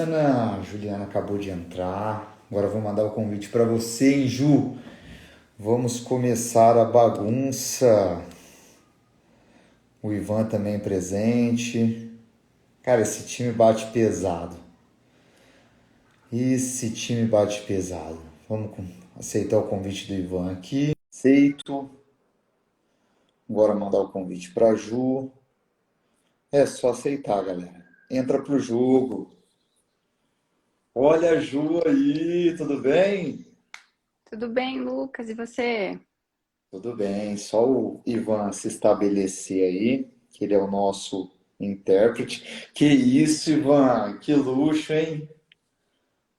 Juliana. A Juliana acabou de entrar. Agora eu vou mandar o convite para você, hein, Ju? Vamos começar a bagunça. O Ivan também presente. Cara, esse time bate pesado. Esse time bate pesado. Aceitar o convite do Ivan aqui. Aceito. Bora mandar o convite para Ju. É só aceitar, galera. Entra pro jogo. Olha a Ju aí, tudo bem? Tudo bem, Lucas? E você? Tudo bem, só o Ivan se estabelecer aí, que ele é o nosso intérprete. Que isso, Ivan, que luxo, hein?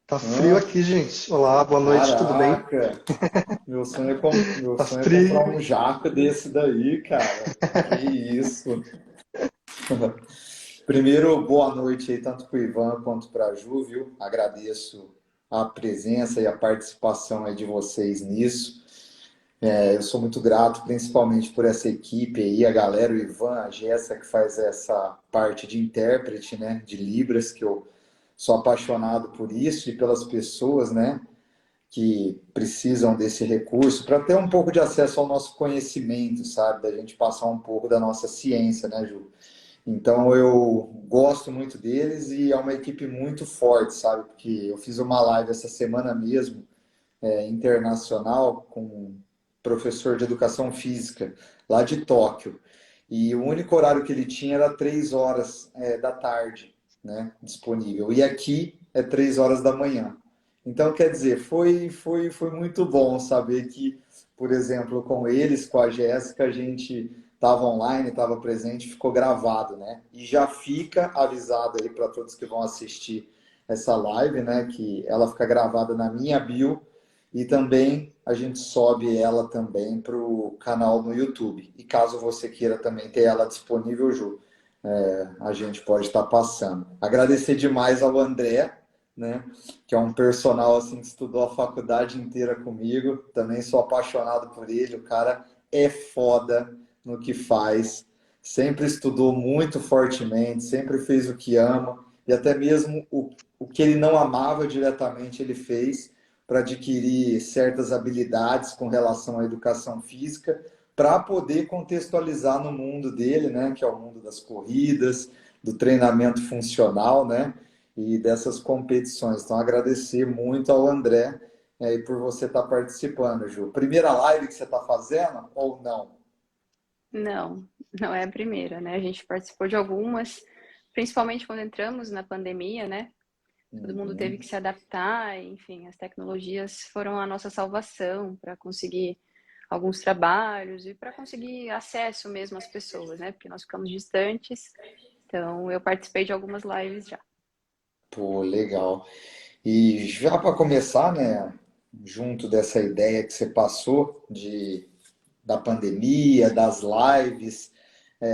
Tá frio Hã? aqui, gente. Olá, boa noite, tudo bem? Caraca, meu Tá sonho é comprar um frio. jaco desse daí, cara. Que isso. Primeiro, boa noite aí, tanto para o Ivan quanto para a Ju, viu? Agradeço a presença e a participação aí de vocês nisso. Eu sou muito grato, principalmente por essa equipe aí, a galera, o Ivan, a Jéssica, que faz essa parte de intérprete, né, de Libras, que eu sou apaixonado por isso e pelas pessoas, né, que precisam desse recurso para ter um pouco de acesso ao nosso conhecimento, sabe, da gente passar um pouco da nossa ciência, né, Ju? Então eu gosto muito deles e é uma equipe muito forte, sabe, porque eu fiz uma live essa semana mesmo, internacional com um professor de educação física lá de Tóquio. E o único horário que ele tinha era 3 horas da tarde, né, disponível. E aqui é 3 horas da manhã. Então, quer dizer, foi muito bom saber que, por exemplo, com eles, com a Jéssica, a gente estava online, estava presente, ficou gravado, né? E já fica avisado aí para todos que vão assistir essa live, né? Que ela fica gravada na minha bio e também a gente sobe ela também para o canal no YouTube. E caso você queira também ter ela disponível, Ju, a gente pode estar passando. Agradecer demais ao André, né, que é um personal assim que estudou a faculdade inteira comigo. Também sou apaixonado por ele. O cara é foda no que faz. Sempre estudou muito fortemente, sempre fez o que ama e até mesmo o que ele não amava diretamente ele fez para adquirir certas habilidades com relação à educação física, para poder contextualizar no mundo dele, né, que é o mundo das corridas, do treinamento funcional, né, e dessas competições. Então, agradecer muito ao André por você estar participando, Ju. Primeira live que você está fazendo ou não? Não, não é a primeira, né? A gente participou de algumas, principalmente quando entramos na pandemia, né? Todo mundo teve Uhum. que se adaptar, enfim, as tecnologias foram a nossa salvação para conseguir alguns trabalhos e para conseguir acesso mesmo às pessoas, né? Porque nós ficamos distantes. Então, eu participei de algumas lives já. Pô, legal. E já para começar, né, junto dessa ideia que você passou da pandemia, das lives,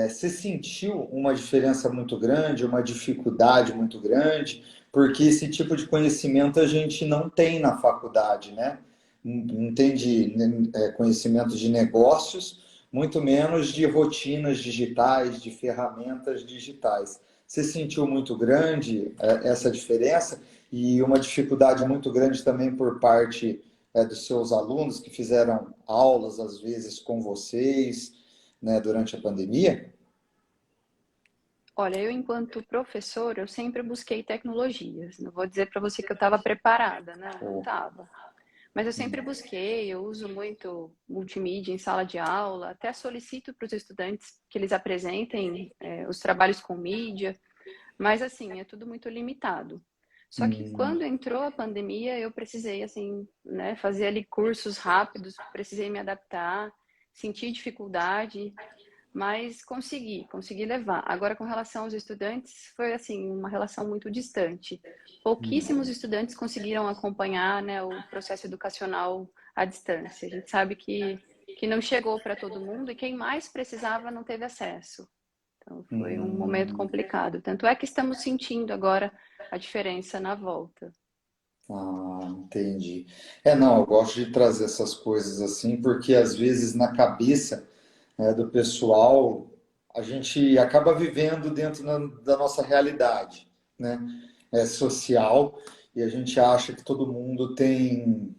você sentiu uma diferença muito grande, uma dificuldade muito grande? Porque esse tipo de conhecimento a gente não tem na faculdade, né? Não tem conhecimento de negócios, muito menos de rotinas digitais, de ferramentas digitais. Você sentiu muito grande essa diferença e uma dificuldade muito grande também por parte dos seus alunos que fizeram aulas, às vezes, com vocês, né, durante a pandemia? Olha, eu enquanto professor, eu sempre busquei tecnologias. Não vou dizer para você que eu estava preparada, não, não Ou, estava. Mas eu sempre busquei, eu uso muito multimídia em sala de aula, até solicito para os estudantes que eles apresentem os trabalhos com mídia, mas assim, é tudo muito limitado. Só que quando entrou a pandemia, eu precisei assim, né, fazer ali cursos rápidos, precisei me adaptar, senti dificuldade, mas consegui levar. Agora, com relação aos estudantes, foi assim, uma relação muito distante. Pouquíssimos estudantes conseguiram acompanhar, né, o processo educacional à distância. A gente sabe que não chegou para todo mundo e quem mais precisava não teve acesso. Então, foi um momento complicado. Tanto é que estamos sentindo agora a diferença na volta. entendi. Não, eu gosto de trazer essas coisas assim, porque às vezes na cabeça, do pessoal, a gente acaba vivendo dentro da nossa realidade, né? social e a gente acha que todo mundo tem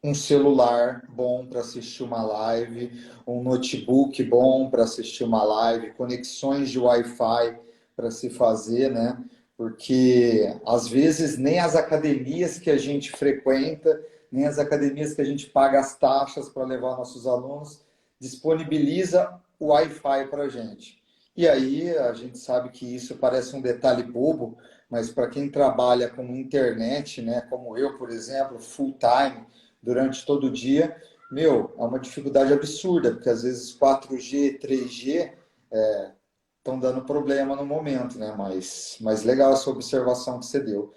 um celular bom para assistir uma live, um notebook bom para assistir uma live, conexões de Wi-Fi para se fazer, né? Porque às vezes nem as academias que a gente frequenta, nem as academias que a gente paga as taxas para levar nossos alunos, disponibiliza o Wi-Fi para a gente. E aí a gente sabe que isso parece um detalhe bobo, mas para quem trabalha com internet, né, como eu, por exemplo, full time, durante todo o dia, meu, é uma dificuldade absurda, porque às vezes 4G, 3G estão dando problema no momento, né? Mas legal essa observação que você deu.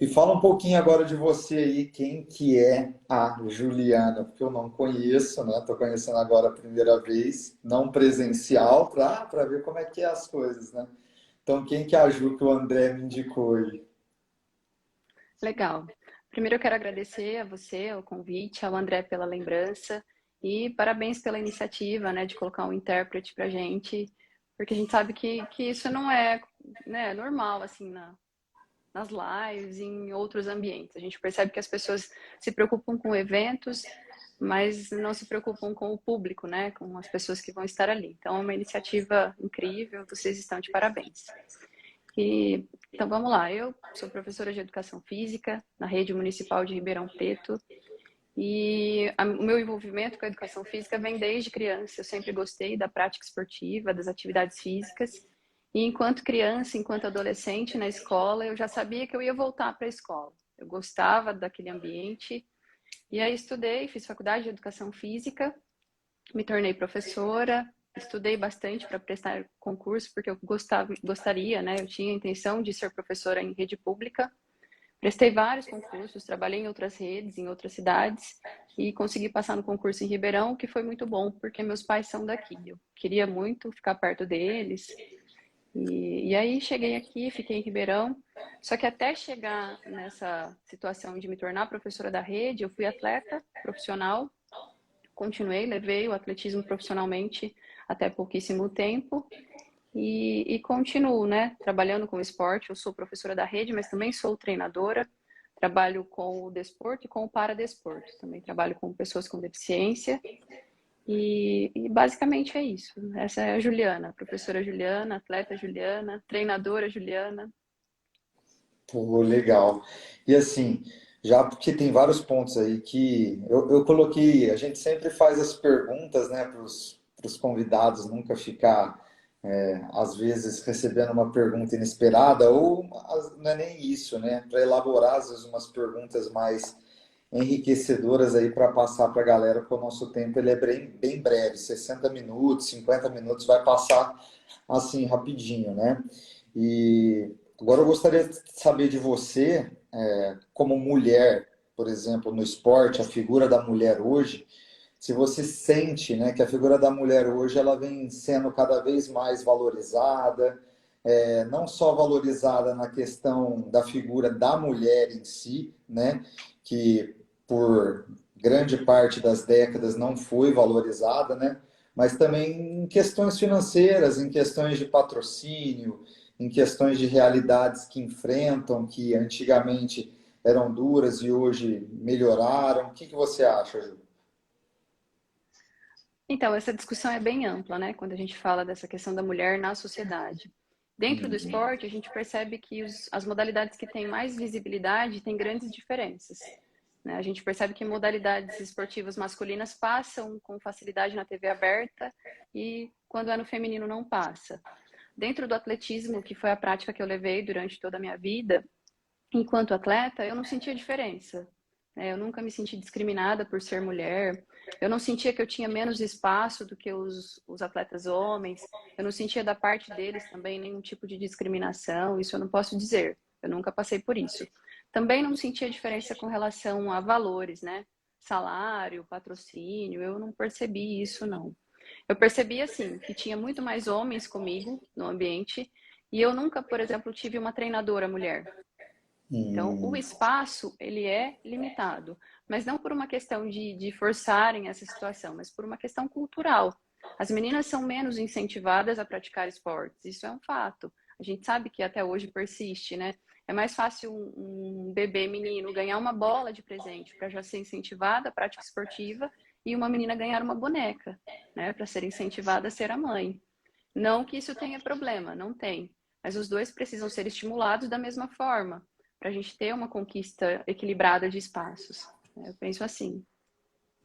E fala um pouquinho agora de você aí, quem que é a Juliana, porque eu não conheço, né? Estou conhecendo agora a primeira vez, não presencial, para ver como é que é as coisas, né? Então, quem que é a Ju que o André me indicou aí? Legal. Primeiro eu quero agradecer a você, o convite, ao André pela lembrança e parabéns pela iniciativa, né, de colocar um intérprete para a gente, porque a gente sabe que isso não é, né, normal, assim, nas lives, em outros ambientes. A gente percebe que as pessoas se preocupam com eventos, mas não se preocupam com o público, né, com as pessoas que vão estar ali. Então, é uma iniciativa incrível, vocês estão de parabéns. Então vamos lá, eu sou professora de Educação Física na Rede Municipal de Ribeirão Preto e o meu envolvimento com a Educação Física vem desde criança. Eu sempre gostei da prática esportiva, das atividades físicas e enquanto criança, enquanto adolescente na escola, eu já sabia que eu ia voltar para a escola. Eu gostava daquele ambiente e aí estudei, fiz faculdade de Educação Física, me tornei professora, estudei bastante para prestar concurso, porque eu gostaria, né? Eu tinha a intenção de ser professora em rede pública. Prestei vários concursos, trabalhei em outras redes, em outras cidades, e consegui passar no concurso em Ribeirão, o que foi muito bom, porque meus pais são daqui. Eu queria muito ficar perto deles. E aí cheguei aqui, fiquei em Ribeirão. Só que até chegar nessa situação de me tornar professora da rede, eu fui atleta profissional, continuei, levei o atletismo profissionalmente até pouquíssimo tempo e continuo, né, trabalhando com o esporte. Eu sou professora da rede, mas também sou treinadora, trabalho com o desporto e com o paradesporto. Também trabalho com pessoas com deficiência e basicamente é isso. Essa é a Juliana, professora Juliana, atleta Juliana, treinadora Juliana. Pô, legal. E assim, já porque tem vários pontos aí que eu coloquei, a gente sempre faz as perguntas, né, para os convidados nunca ficar, às vezes, recebendo uma pergunta inesperada, ou não é nem isso, né, para elaborar, às vezes, umas perguntas mais enriquecedoras aí para passar para a galera, porque o nosso tempo ele é bem breve, 60 minutos, 50 minutos, vai passar assim rapidinho, né? E agora eu gostaria de saber de você, como mulher, por exemplo, no esporte, a figura da mulher hoje, se você sente, né, que a figura da mulher hoje ela vem sendo cada vez mais valorizada, não só valorizada na questão da figura da mulher em si, né, que por grande parte das décadas não foi valorizada, né, mas também em questões financeiras, em questões de patrocínio, em questões de realidades que enfrentam, que antigamente eram duras e hoje melhoraram. O que que você acha, Ju? Então, essa discussão é bem ampla, né? Quando a gente fala dessa questão da mulher na sociedade. Dentro do esporte, a gente percebe que as modalidades que têm mais visibilidade têm grandes diferenças, né? A gente percebe que modalidades esportivas masculinas passam com facilidade na TV aberta e quando é no feminino não passa. Dentro do atletismo, que foi a prática que eu levei durante toda a minha vida, enquanto atleta, eu não sentia diferença. Eu nunca me senti discriminada por ser mulher. Eu não sentia que eu tinha menos espaço do que os atletas homens. Eu não sentia da parte deles também nenhum tipo de discriminação. Isso eu não posso dizer. Eu nunca passei por isso. Também não sentia diferença com relação a valores, né? Salário, patrocínio. Eu não percebi isso, não. Eu percebi, assim, que tinha muito mais homens comigo no ambiente. E eu nunca, por exemplo, tive uma treinadora mulher. Então, o espaço, ele é limitado, mas não por uma questão de forçarem essa situação, mas por uma questão cultural. As meninas são menos incentivadas a praticar esportes, isso é um fato. A gente sabe que até hoje persiste, né? É mais fácil um bebê menino ganhar uma bola de presente para já ser incentivada a prática esportiva e uma menina ganhar uma boneca, né, para ser incentivada a ser a mãe. Não que isso tenha problema, não tem. Mas os dois precisam ser estimulados da mesma forma, para a gente ter uma conquista equilibrada de espaços. Eu penso assim.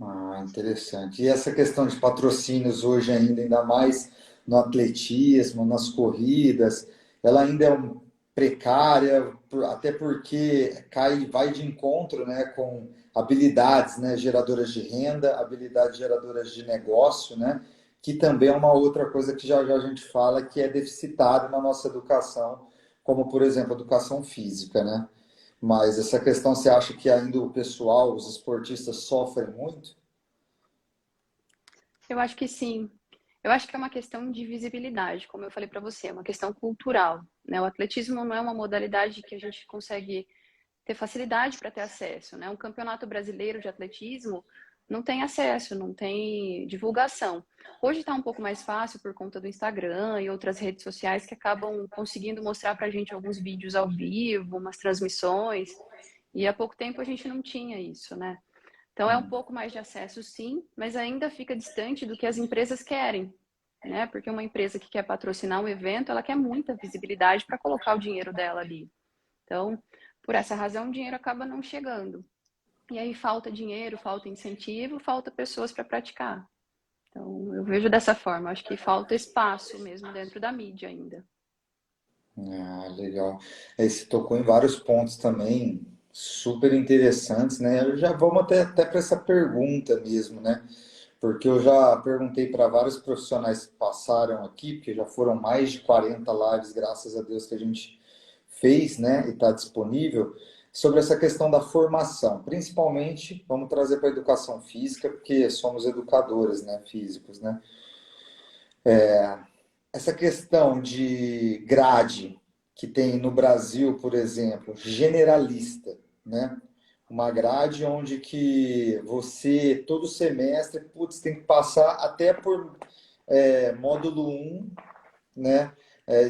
Ah, interessante. E essa questão de patrocínios hoje ainda mais no atletismo, nas corridas, ela ainda é precária, até porque vai de encontro, né, com habilidades, né, geradoras de renda, habilidades geradoras de negócio, né, que também é uma outra coisa que já a gente fala que é deficitária na nossa educação, como, por exemplo, a educação física, né? Mas essa questão, você acha que ainda o pessoal, os esportistas sofrem muito? Eu acho que sim. Eu acho que é uma questão de visibilidade, como eu falei para você, é uma questão cultural, né? O atletismo não é uma modalidade que a gente consegue ter facilidade para ter acesso, né? Um campeonato brasileiro de atletismo não tem acesso, não tem divulgação. Hoje está um pouco mais fácil por conta do Instagram e outras redes sociais que acabam conseguindo mostrar para a gente alguns vídeos ao vivo, umas transmissões. E há pouco tempo a gente não tinha isso, né? Então é um pouco mais de acesso, sim, mas ainda fica distante do que as empresas querem, né? Porque uma empresa que quer patrocinar um evento, ela quer muita visibilidade para colocar o dinheiro dela ali. Então, por essa razão, o dinheiro acaba não chegando. E aí falta dinheiro, falta incentivo, falta pessoas para praticar. Então, eu vejo dessa forma. Acho que falta espaço mesmo dentro da mídia ainda. Ah, legal. Aí você tocou em vários pontos também super interessantes, né? Eu já vamos até para essa pergunta mesmo, né? Porque eu já perguntei para vários profissionais que passaram aqui, porque já foram mais de 40 lives, graças a Deus, que a gente fez, né? E está disponível, sobre essa questão da formação. Principalmente, vamos trazer para a educação física, porque somos educadores, né? Físicos, né? Essa questão de grade que tem no Brasil, por exemplo, generalista, né? Uma grade onde que você, todo semestre, putz, tem que passar até por módulo um, né?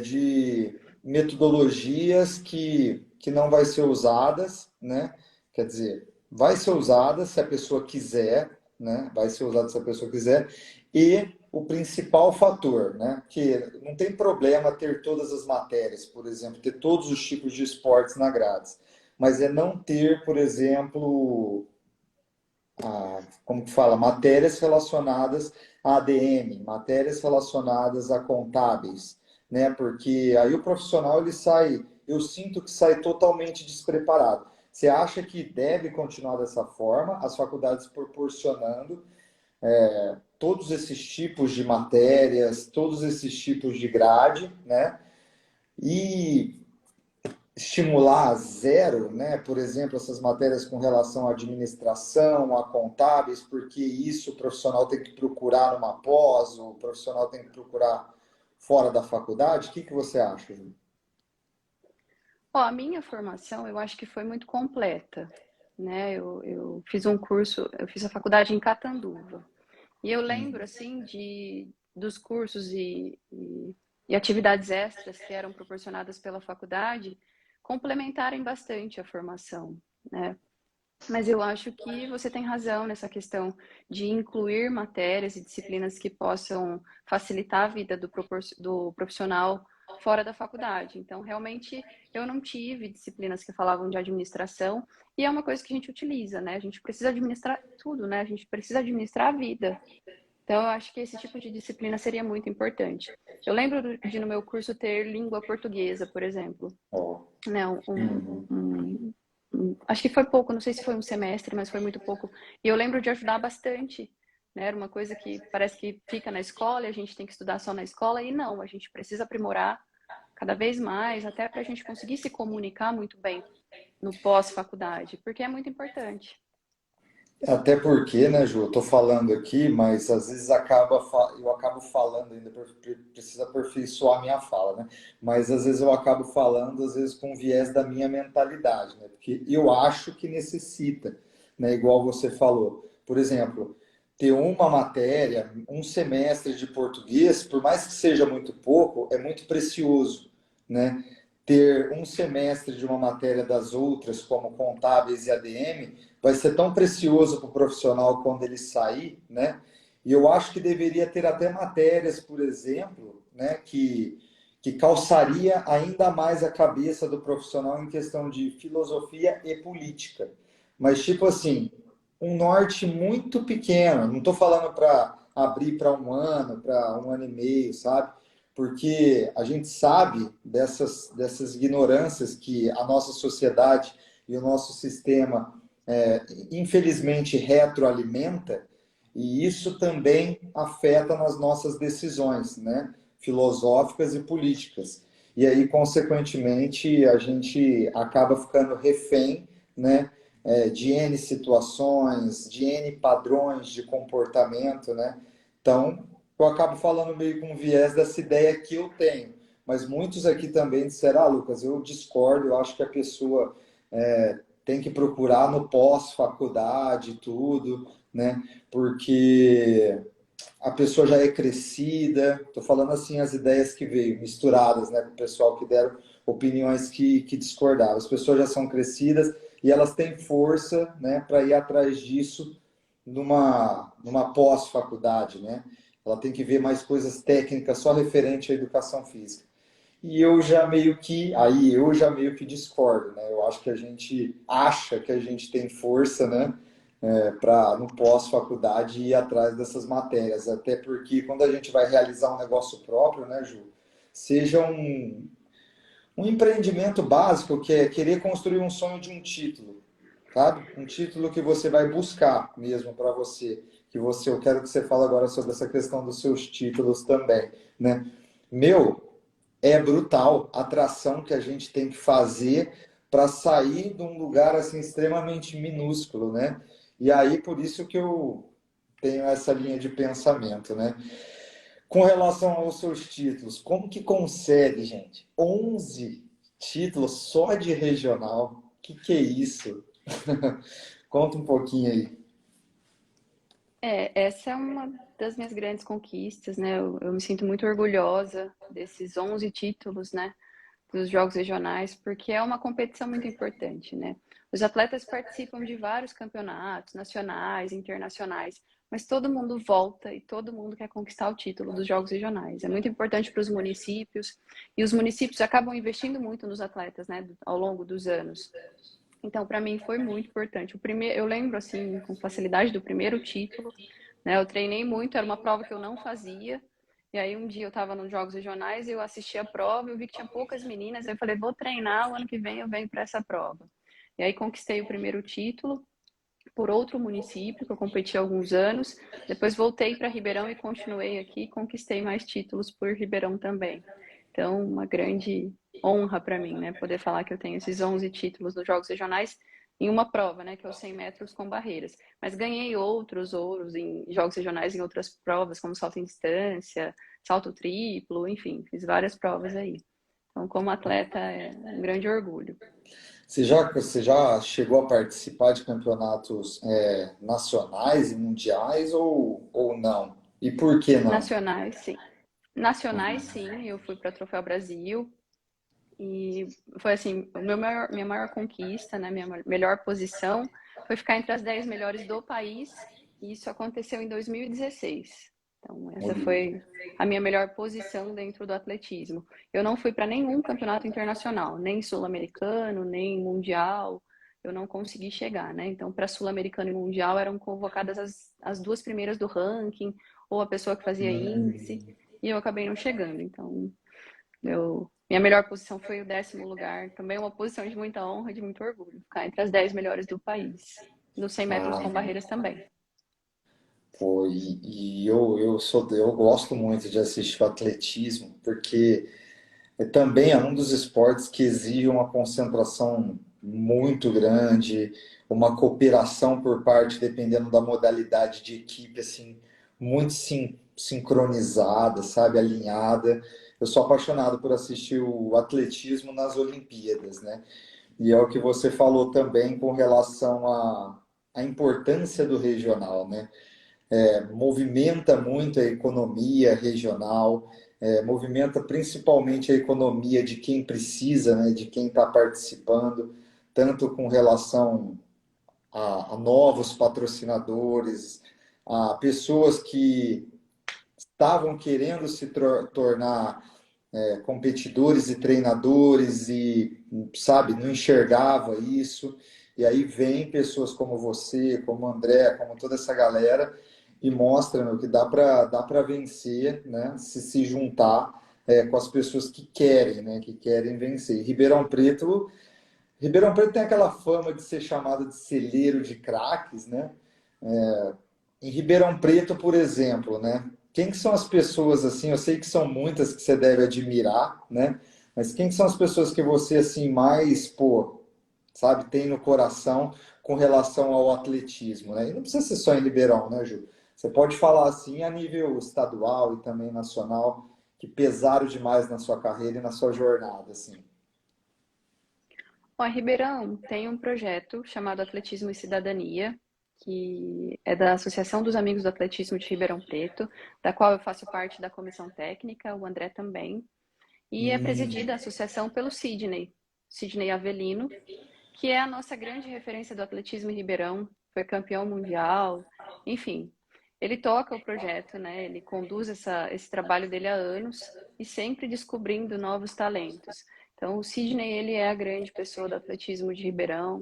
De metodologias que não vai ser usadas, né? Quer dizer, vai ser usada se a pessoa quiser, né? Vai ser usada se a pessoa quiser. E o principal fator, né? Que não tem problema ter todas as matérias, por exemplo, ter todos os tipos de esportes na grade, mas é não ter, por exemplo, como que fala, matérias relacionadas a ADM, matérias relacionadas a contábeis, né? Porque aí o profissional ele sai, eu sinto que sai totalmente despreparado. Você acha que deve continuar dessa forma, as faculdades proporcionando todos esses tipos de matérias, todos esses tipos de grade, né? E estimular a zero, né? Por exemplo, essas matérias com relação à administração, a contábeis, porque isso o profissional tem que procurar numa pós, o profissional tem que procurar fora da faculdade. O que você acha, Ju? Ó, a minha formação, eu acho que foi muito completa, né? Eu fiz um curso, eu fiz a faculdade em Catanduva. E eu lembro, assim, dos cursos e atividades extras que eram proporcionadas pela faculdade complementarem bastante a formação, né? Mas eu acho que você tem razão nessa questão de incluir matérias e disciplinas que possam facilitar a vida do profissional fora da faculdade. Então, realmente, eu não tive disciplinas que falavam de administração, e é uma coisa que a gente utiliza, né? A gente precisa administrar tudo, né? A gente precisa administrar a vida. Então, eu acho que esse tipo de disciplina seria muito importante. Eu lembro de no meu curso ter língua portuguesa, por exemplo, Ó, né? uhum. Acho que foi pouco, não sei se foi um semestre, mas foi muito pouco. E eu lembro de ajudar bastante, né? Era uma coisa que parece que fica na escola e a gente tem que estudar só na escola, e não, a gente precisa aprimorar cada vez mais, até para a gente conseguir se comunicar muito bem no pós-faculdade, porque é muito importante. Até porque, né, Ju, eu tô falando aqui, mas às vezes eu acabo falando ainda, precisa aperfeiçoar a minha fala, né? Mas às vezes eu acabo falando, às vezes com viés da minha mentalidade, né? Porque eu acho que necessita, né? Igual você falou. Por exemplo, ter uma matéria, um semestre de português, por mais que seja muito pouco, é muito precioso, né? ter um semestre de uma matéria das outras, como contábeis e ADM, vai ser tão precioso para o profissional quando ele sair, né? E eu acho que deveria ter até matérias, por exemplo, né, que calçaria ainda mais a cabeça do profissional em questão de filosofia e política. Mas, tipo assim, um norte muito pequeno. Não estou falando para abrir para um ano e meio, sabe? Porque a gente sabe dessas ignorâncias que a nossa sociedade e o nosso sistema, infelizmente, retroalimenta, e isso também afeta nas nossas decisões, né? Filosóficas e políticas. E aí, consequentemente, a gente acaba ficando refém, né? De N situações, de N padrões de comportamento, né? Então, eu acabo falando meio com viés dessa ideia que eu tenho. Mas muitos aqui também disseram, Lucas, eu discordo, eu acho que a pessoa tem que procurar no pós-faculdade tudo, né? Porque a pessoa já é crescida. Estou falando assim as ideias que veio misturadas, né, com o pessoal que deram opiniões que discordavam. As pessoas já são crescidas e elas têm força, né, para ir atrás disso numa pós-faculdade, né? Ela tem que ver mais coisas técnicas só referente à educação física. E eu já meio que discordo, né? Eu acho que a gente acha que a gente tem força, né? Para no pós-faculdade ir atrás dessas matérias. Até porque quando a gente vai realizar um negócio próprio, né, Ju? Seja um empreendimento básico, que é querer construir um sonho de um título, sabe? Um título que você vai buscar mesmo para você. Eu quero que você fale agora sobre essa questão dos seus títulos também, né? Meu, é brutal a atração que a gente tem que fazer para sair de um lugar assim extremamente minúsculo, né? E aí por isso que eu tenho essa linha de pensamento, né? Com relação aos seus títulos, como que consegue, gente? 11 títulos só de regional? Que é isso? Conta um pouquinho aí. Essa é uma das minhas grandes conquistas, né? Eu me sinto muito orgulhosa desses 11 títulos, né? Dos Jogos Regionais, porque é uma competição muito importante, né? Os atletas participam de vários campeonatos nacionais, internacionais, mas todo mundo volta e todo mundo quer conquistar o título dos Jogos Regionais. É muito importante para os municípios, e os municípios acabam investindo muito nos atletas, né, ao longo dos anos. Então, para mim foi muito importante. Eu lembro assim com facilidade do primeiro título, né? Eu treinei muito, era uma prova que eu não fazia. E aí um dia eu estava nos Jogos Regionais, eu assisti a prova, eu vi que tinha poucas meninas, aí eu falei, vou treinar, o ano que vem eu venho para essa prova. E aí conquistei o primeiro título por outro município, que eu competi há alguns anos. Depois voltei para Ribeirão e continuei aqui, conquistei mais títulos por Ribeirão também. Então, uma grande honra para mim, né, poder falar que eu tenho esses 11 títulos nos Jogos Regionais em uma prova, né, que é os 100 metros com barreiras. Mas ganhei outros ouros em Jogos Regionais em outras provas, como salto em distância, salto triplo, enfim, fiz várias provas aí. Então, como atleta, é um grande orgulho. Você já chegou a participar de campeonatos nacionais e mundiais ou não? E por que não? Nacionais, sim. Nacionais, sim, eu fui para Troféu Brasil e foi assim, minha maior conquista, né, minha melhor posição foi ficar entre as 10 melhores do país, e isso aconteceu em 2016. Então, essa foi a minha melhor posição dentro do atletismo. Eu não fui para nenhum campeonato internacional, nem sul-americano, nem mundial, eu não consegui chegar, né? Então, para sul-americano e mundial eram convocadas as duas primeiras do ranking, ou a pessoa que fazia índice, e eu acabei não chegando. Então, minha melhor posição foi o 10º lugar. Também uma posição de muita honra, de muito orgulho. Ficar entre as 10 melhores do país. Nos 100 metros com Ah, barreiras também. pô, eu gosto muito de assistir o atletismo, porque também é um dos esportes que exige uma concentração muito grande, uma cooperação por parte, dependendo da modalidade de equipe, assim, muito sincronizada, sabe, alinhada. Eu sou apaixonado por assistir o atletismo nas Olimpíadas, né? E é o que você falou também com relação à importância do regional, né? Movimenta muito a economia regional, movimenta principalmente a economia de quem precisa, né, de quem está participando, tanto com relação a novos patrocinadores, a pessoas que estavam querendo se tornar competidores e treinadores e, sabe, não enxergava isso. E aí vem pessoas como você, como o André, como toda essa galera e mostra, meu, que dá para vencer, né? Se juntar com as pessoas que querem, né? Que querem vencer. E Ribeirão Preto tem aquela fama de ser chamado de celeiro de craques, né? Em Ribeirão Preto, por exemplo, né? Quem que são as pessoas assim? Eu sei que são muitas que você deve admirar, né? Mas quem que são as pessoas que você assim mais, pô, sabe, tem no coração com relação ao atletismo, né? E não precisa ser só em Ribeirão, né, Ju? Você pode falar assim a nível estadual e também nacional que pesaram demais na sua carreira e na sua jornada, assim. Bom, em Ribeirão tem um projeto chamado Atletismo e Cidadania, que é da Associação dos Amigos do Atletismo de Ribeirão Preto, da qual eu faço parte da comissão técnica, o André também, e é presidida a associação pelo Sidney Avelino, que é a nossa grande referência do atletismo em Ribeirão, foi campeão mundial, enfim. Ele toca o projeto, né? Ele conduz esse trabalho dele há anos e sempre descobrindo novos talentos. Então, o Sidney, ele é a grande pessoa do atletismo de Ribeirão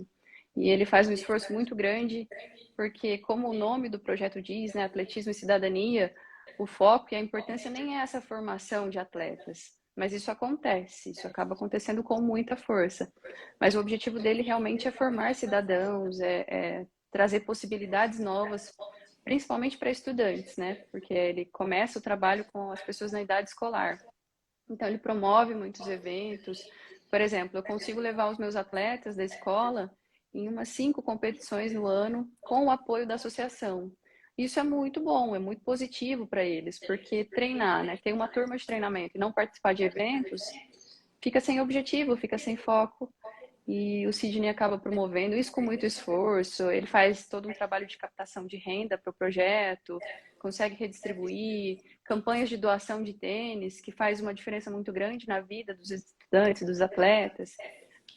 e ele faz um esforço muito grande, porque como o nome do projeto diz, né, Atletismo e Cidadania, o foco e a importância nem é essa formação de atletas, mas isso acontece, isso acaba acontecendo com muita força. Mas o objetivo dele realmente é formar cidadãos, é trazer possibilidades novas, principalmente para estudantes, né? Porque ele começa o trabalho com as pessoas na idade escolar. Então, ele promove muitos eventos. Por exemplo, eu consigo levar os meus atletas da escola em umas 5 competições no ano com o apoio da associação. Isso é muito bom, é muito positivo para eles, porque treinar, né? Ter uma turma de treinamento e não participar de eventos, fica sem objetivo, fica sem foco. E o Sidney acaba promovendo isso com muito esforço. Ele faz todo um trabalho de captação de renda para o projeto, consegue redistribuir campanhas de doação de tênis, que faz uma diferença muito grande na vida dos estudantes, dos atletas,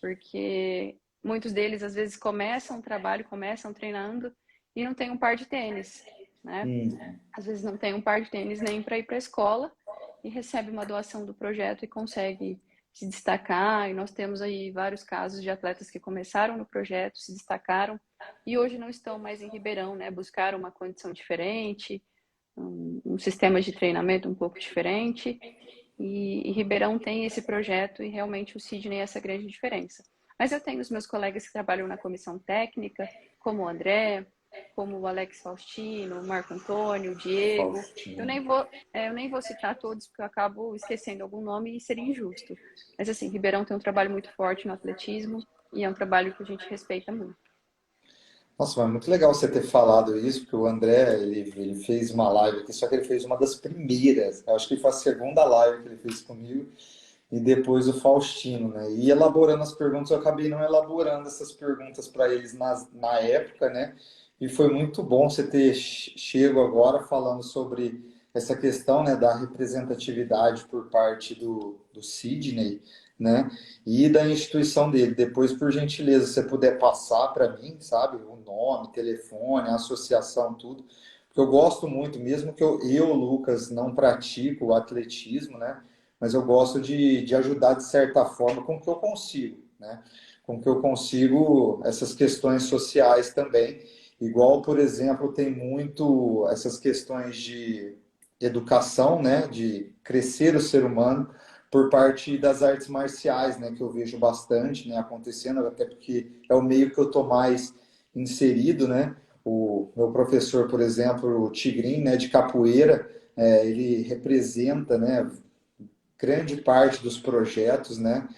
porque muitos deles às vezes começam o trabalho, começam treinando e não tem um par de tênis, né? Às vezes não tem um par de tênis nem para ir para a escola e recebe uma doação do projeto e consegue se destacar, e nós temos aí vários casos de atletas que começaram no projeto, se destacaram e hoje não estão mais em Ribeirão, né? Buscaram uma condição diferente, um sistema de treinamento um pouco diferente, e Ribeirão tem esse projeto e realmente o Sidney é essa grande diferença. Mas eu tenho os meus colegas que trabalham na comissão técnica, como o André, como o Alex Faustino, o Marco Antônio, o Diego. Eu nem vou citar todos, porque eu acabo esquecendo algum nome e seria injusto. Mas assim, Ribeirão tem um trabalho muito forte no atletismo e é um trabalho que a gente respeita muito. Nossa, mas muito legal você ter falado isso, porque o André, ele fez uma live aqui, só que ele fez uma das primeiras. Eu acho que foi a segunda live que ele fez comigo, e depois o Faustino, né? E elaborando as perguntas, eu acabei não elaborando essas perguntas para eles na época, né? E foi muito bom você ter chego agora falando sobre essa questão, né, da representatividade por parte do Sidney, né? E da instituição dele. Depois, por gentileza, se você puder passar para mim, sabe, o nome, telefone, a associação, tudo. Porque eu gosto muito, mesmo que eu, Lucas, não pratico o atletismo, né? Mas eu gosto de ajudar de certa forma com o que eu consigo, né? Com o que eu consigo essas questões sociais também. Igual, por exemplo, tem muito essas questões de educação, né? De crescer o ser humano por parte das artes marciais, né? Que eu vejo bastante, né? Acontecendo, até porque é o meio que eu tô mais inserido, né? O meu professor, por exemplo, o Tigrin, né? De capoeira, ele representa, né? Grande parte dos projetos, né,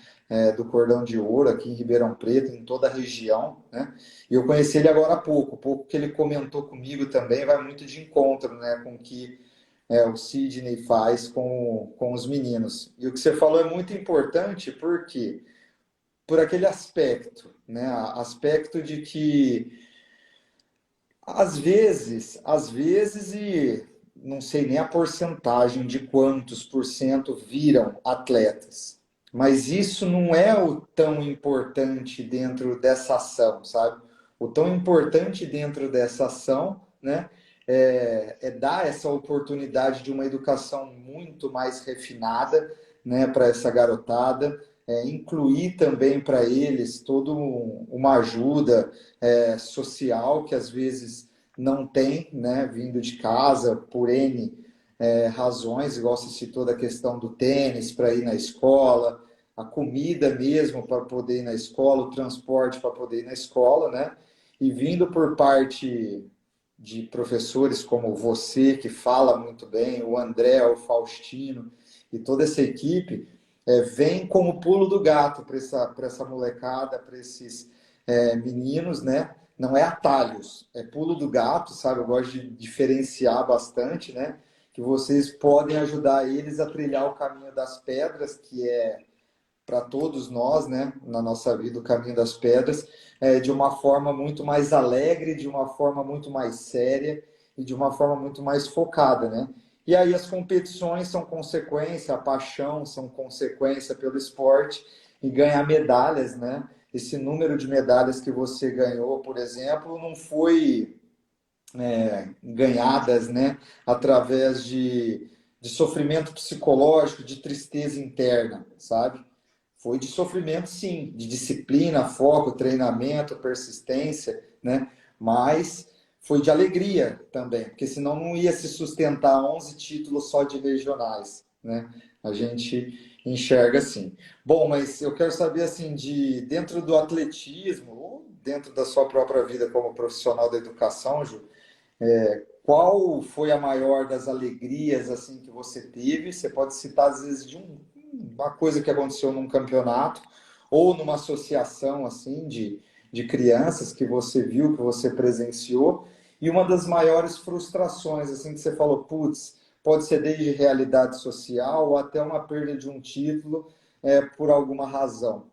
do Cordão de Ouro aqui em Ribeirão Preto, em toda a região, né? E eu conheci ele agora há pouco, o pouco que ele comentou comigo também vai muito de encontro, né, com o que o Sidney faz com os meninos. E o que você falou é muito importante porque por aquele aspecto, né, aspecto de que às vezes e não sei nem a porcentagem de quantos por cento viram atletas. Mas isso não é o tão importante dentro dessa ação, sabe? O tão importante dentro dessa ação, né, é dar essa oportunidade de uma educação muito mais refinada, né, para essa garotada, incluir também para eles toda uma ajuda social que às vezes não tem, né, vindo de casa por N razões, igual você citou da questão do tênis para ir na escola, a comida mesmo para poder ir na escola, o transporte para poder ir na escola, né? E vindo por parte de professores como você, que fala muito bem, o André, o Faustino e toda essa equipe, vem como pulo do gato para essa molecada, para esses meninos, né? Não é atalhos, é pulo do gato, sabe? Eu gosto de diferenciar bastante, né? Que vocês podem ajudar eles a trilhar o caminho das pedras, que é para todos nós, né, na nossa vida, o caminho das pedras, de uma forma muito mais alegre, de uma forma muito mais séria e de uma forma muito mais focada, né? E aí as competições são consequência, a paixão são consequência pelo esporte e ganhar medalhas, né? Esse número de medalhas que você ganhou, por exemplo, não foi ganhadas, né, através de sofrimento psicológico, de tristeza interna, sabe? Foi de sofrimento, sim, de disciplina, foco, treinamento, persistência, né? Mas foi de alegria também, porque senão não ia se sustentar 11 títulos só de regionais, né? A gente enxerga assim. Bom, mas eu quero saber assim de dentro do atletismo ou dentro da sua própria vida como profissional da educação, Ju, qual foi a maior das alegrias assim que você teve? Você pode citar às vezes de uma coisa que aconteceu num campeonato ou numa associação assim de crianças que você viu, que você presenciou, e uma das maiores frustrações assim que você falou, putz, pode ser desde realidade social ou até uma perda de um título por alguma razão.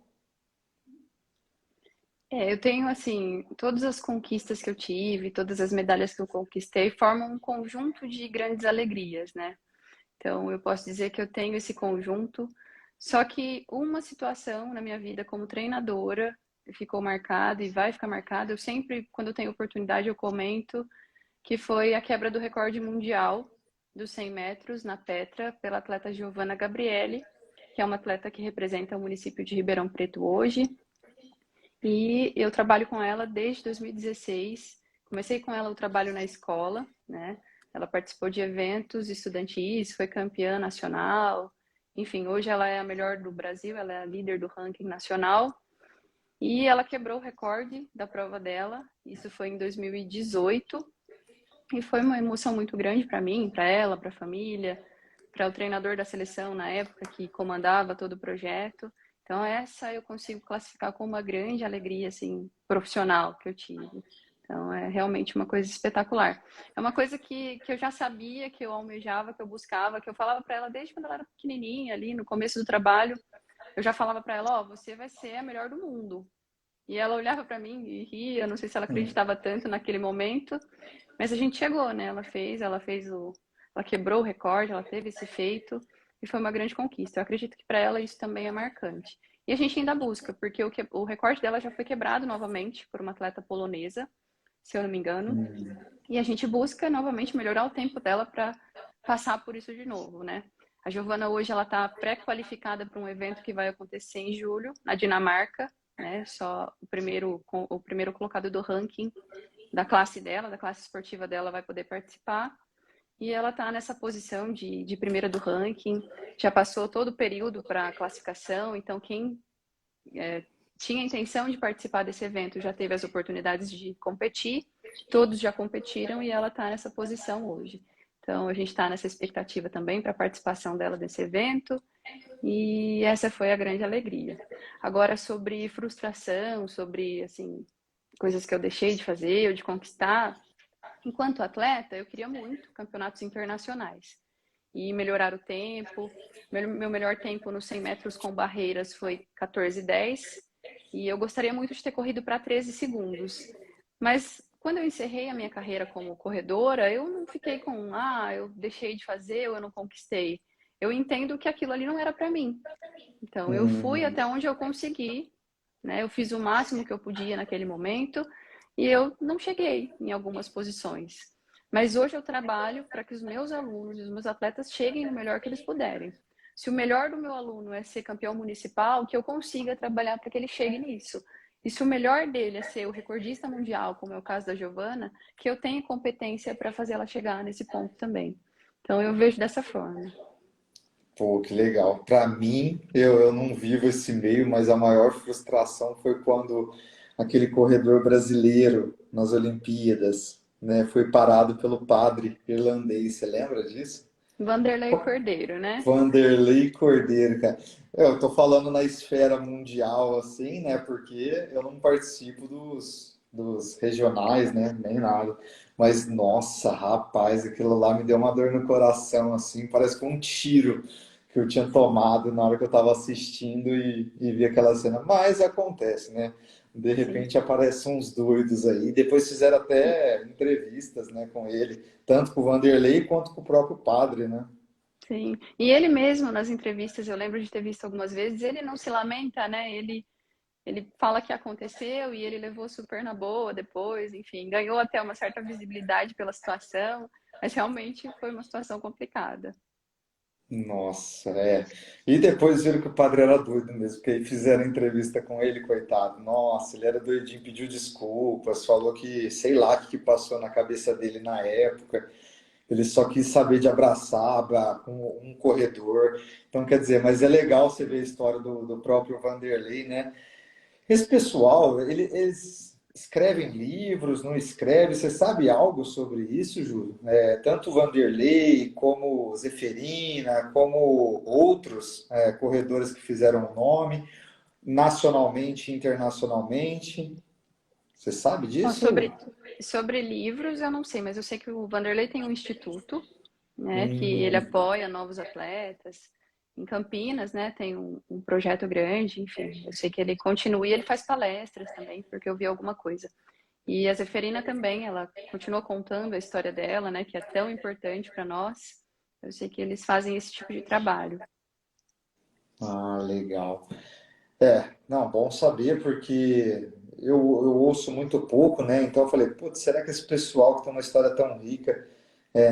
Eu tenho, assim, todas as conquistas que eu tive, todas as medalhas que eu conquistei formam um conjunto de grandes alegrias, né? Então, eu posso dizer que eu tenho esse conjunto, só que uma situação na minha vida como treinadora ficou marcada e vai ficar marcada. Eu sempre, quando eu tenho oportunidade, eu comento que foi a quebra do recorde mundial dos 100 metros na Petra pela atleta Giovanna Gabriele, que é uma atleta que representa o município de Ribeirão Preto hoje. E eu trabalho com ela desde 2016. Comecei com ela o trabalho na escola, né? Ela participou de eventos estudantis, foi campeã nacional. Enfim, hoje ela é a melhor do Brasil, ela é a líder do ranking nacional. E ela quebrou o recorde da prova dela. Isso foi em 2018. E foi uma emoção muito grande para mim, para ela, para a família, para o treinador da seleção na época que comandava todo o projeto. Então essa eu consigo classificar como uma grande alegria assim profissional que eu tive. Então é realmente uma coisa espetacular. É uma coisa que eu já sabia, que eu almejava, que eu buscava, que eu falava para ela desde quando ela era pequenininha ali no começo do trabalho. Eu já falava para ela, ó, você vai ser a melhor do mundo. E ela olhava para mim e ria, não sei se ela acreditava tanto naquele momento, mas a gente chegou, né? Ela quebrou o recorde, ela teve esse feito e foi uma grande conquista. Eu acredito que para ela isso também é marcante. E a gente ainda busca, porque o recorde dela já foi quebrado novamente por uma atleta polonesa, se eu não me engano, e a gente busca novamente melhorar o tempo dela para passar por isso de novo, né? A Giovana hoje ela está pré-qualificada para um evento que vai acontecer em julho, na Dinamarca, né? Só o primeiro colocado do ranking da classe dela, da classe esportiva dela, vai poder participar. E ela está nessa posição de primeira do ranking, já passou todo o período para a classificação, então quem tinha a intenção de participar desse evento já teve as oportunidades de competir, todos já competiram e ela está nessa posição hoje. Então a gente está nessa expectativa também para a participação dela nesse evento e essa foi a grande alegria. Agora sobre frustração, sobre assim coisas que eu deixei de fazer ou de conquistar, enquanto atleta eu queria muito campeonatos internacionais e melhorar o tempo. Meu melhor tempo nos 100 metros com barreiras foi 14:10 e eu gostaria muito de ter corrido para 13 segundos. Mas quando eu encerrei a minha carreira como corredora, eu não fiquei com, eu deixei de fazer ou eu não conquistei. Eu entendo que aquilo ali não era para mim. Então, eu fui Hum, até onde eu consegui, né? Eu fiz o máximo que eu podia naquele momento e eu não cheguei em algumas posições. Mas hoje eu trabalho para que os meus alunos e os meus atletas cheguem no melhor que eles puderem. Se o melhor do meu aluno é ser campeão municipal, que eu consiga trabalhar para que ele chegue nisso. E se o melhor dele é ser o recordista mundial, como é o caso da Giovana, que eu tenha competência para fazer ela chegar nesse ponto também. Então eu vejo dessa forma. pô, que legal. Para mim, eu não vivo esse meio, mas a maior frustração foi quando aquele corredor brasileiro nas Olimpíadas, né, foi parado pelo padre irlandês. Você lembra disso? Vanderlei Cordeiro, né? Vanderlei Cordeiro, cara. Eu tô falando na esfera mundial, assim, né? Porque eu não participo dos regionais, né? Nem nada. Mas, nossa, rapaz, aquilo lá me deu uma dor no coração, assim. Parece que um tiro que eu tinha tomado na hora que eu tava assistindo e vi aquela cena. Mas acontece, né? De Sim. repente aparecem uns doidos aí. Depois fizeram até entrevistas, né, com ele, tanto com o Vanderlei quanto com o próprio padre, né? Sim. E ele mesmo, nas entrevistas, eu lembro de ter visto algumas vezes, ele não se lamenta, né? Ele fala que aconteceu e ele levou super na boa depois, enfim, ganhou até uma certa visibilidade pela situação, mas realmente foi uma situação complicada. Nossa, é. E depois viram que o padre era doido mesmo, porque aí fizeram entrevista com ele, coitado. Nossa, ele era doidinho, pediu desculpas, falou que, sei lá, o que passou na cabeça dele na época. Ele só quis saber de abraçar um corredor. Então, quer dizer, mas é legal você ver a história do próprio Vanderlei, né? Esse pessoal, eles escrevem livros, não escrevem? Você sabe algo sobre isso, Júlio? Tanto o Vanderlei, como Zeferina, como outros corredores que fizeram o nome, nacionalmente e internacionalmente. Você sabe Bom, disso? sobre livros, eu não sei, mas eu sei que o Vanderlei tem um instituto, né, que ele Hum, apoia novos atletas. Em Campinas, né, tem um projeto grande, enfim, eu sei que ele continua e ele faz palestras também, porque eu vi alguma coisa. E a Zeferina também, ela continua contando a história dela, né, que é tão importante para nós. Eu sei que eles fazem esse tipo de trabalho. legal. Não, bom saber, porque eu ouço muito pouco, né? Então eu falei, putz, será que esse pessoal que tem uma história tão rica